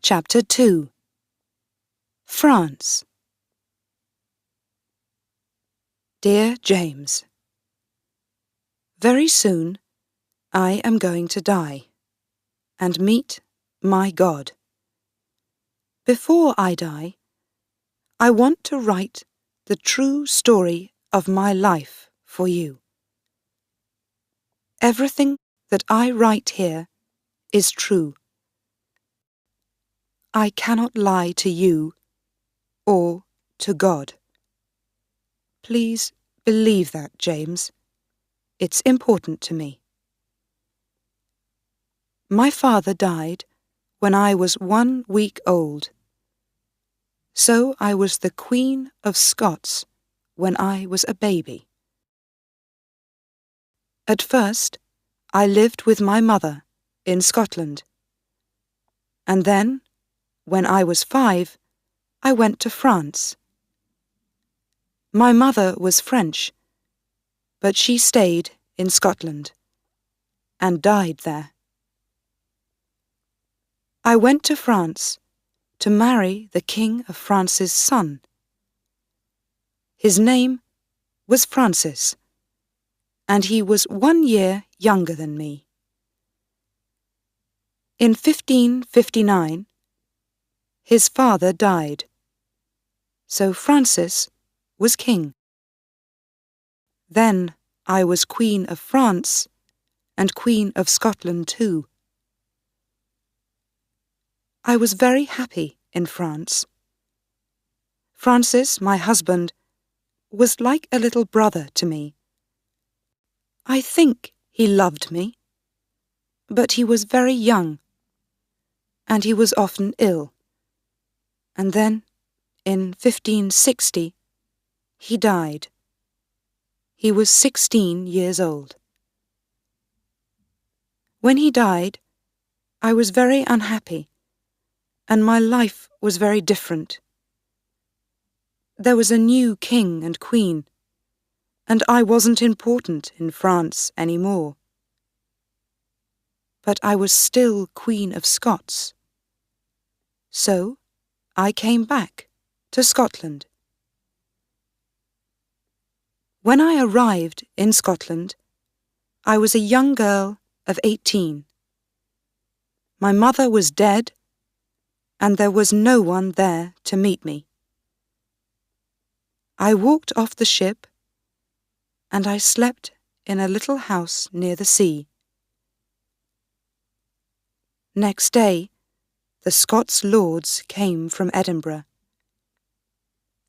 Chapter 2. France. Dear James, very soon I am going to die and meet my God. Before I die, I want to write the true story of my life for you. Everything that I write here is true. I cannot lie to you or to God. Please believe that, James. It's important to me. My father died when I was 1 week old, so I was the Queen of Scots when I was a baby. At first, I lived with my mother in Scotland, and then, when I was 5, I went to France. My mother was French, but she stayed in Scotland and died there. I went to France to marry the King of France's son. His name was Francis, and he was 1 year younger than me. In 1559, his father died, so Francis was king. Then I was Queen of France and Queen of Scotland too. I was very happy in France. Francis, my husband, was like a little brother to me. I think he loved me, but he was very young, and he was often ill. And then, in 1560, he died. He was 16 years old. When he died, I was very unhappy, and my life was very different. There was a new king and queen, and I wasn't important in France anymore. But I was still Queen of Scots. So I came back to Scotland. When I arrived in Scotland, I was a young girl of 18. My mother was dead, and there was no one there to meet me. I walked off the ship, and I slept in a little house near the sea. Next day, the Scots lords came from Edinburgh.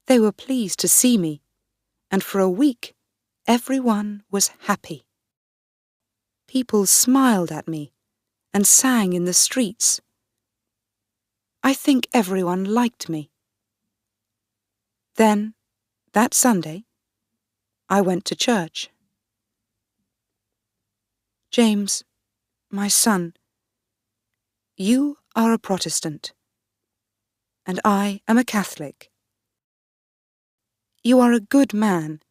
They were pleased to see me, and for a week everyone was happy. People smiled at me and sang in the streets. I think everyone liked me. Then, that Sunday, I went to church. James, my son, you are a Protestant, and I am a Catholic. You are a good man,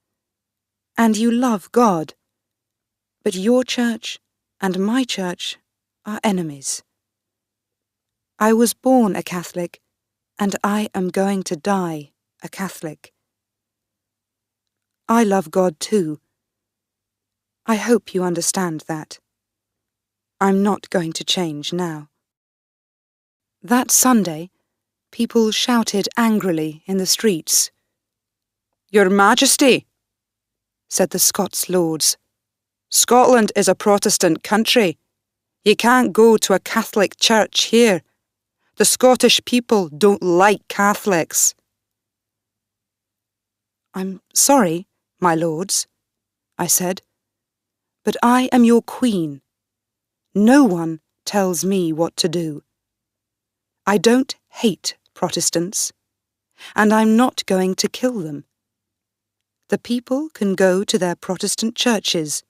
and you love God, but your church and my church are enemies. I was born a Catholic, and I am going to die a Catholic. I love God too. I hope you understand that. I'm not going to change now. That Sunday, people shouted angrily in the streets. "Your Majesty," said the Scots lords, "Scotland is a Protestant country. You can't go to a Catholic church here. The Scottish people don't like Catholics." "I'm sorry, my lords," I said, "but I am your queen. No one tells me what to do. I don't hate Protestants, and I'm not going to kill them. The people can go to their Protestant churches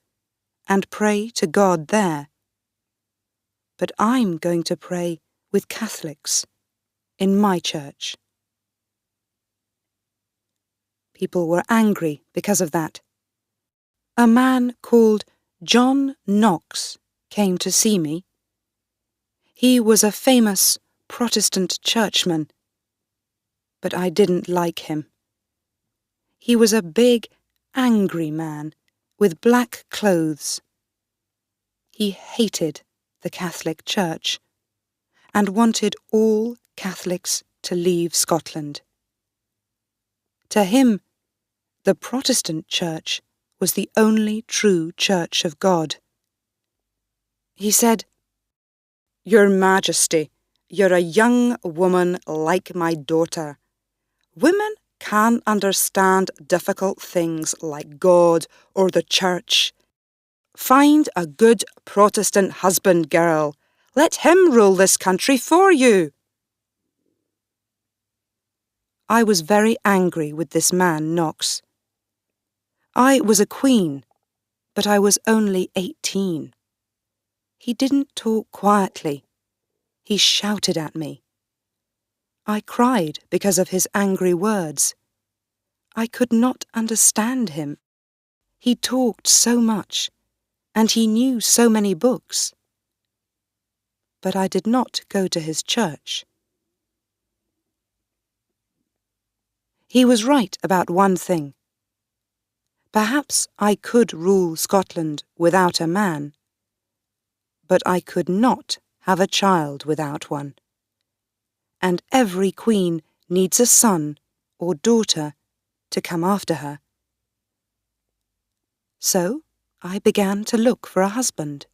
and pray to God there. But I'm going to pray with Catholics in my church." People were angry because of that. A man called John Knox came to see me. He was a famous Protestant churchman, but I didn't like him. He was a big, angry man with black clothes. He hated the Catholic Church and wanted all Catholics to leave Scotland. To him, the Protestant Church was the only true Church of God. He said, "Your Majesty, you're a young woman like my daughter. Women can't understand difficult things like God or the Church. Find a good Protestant husband, girl. Let him rule this country for you." I was very angry with this man, Knox. I was a queen, but I was only 18. He didn't talk quietly. He shouted at me. I cried because of his angry words. I could not understand him. He talked so much, and he knew so many books. But I did not go to his church. He was right about one thing. Perhaps I could rule Scotland without a man, but I could not have a child without one. And every queen needs a son or daughter to come after her. So I began to look for a husband.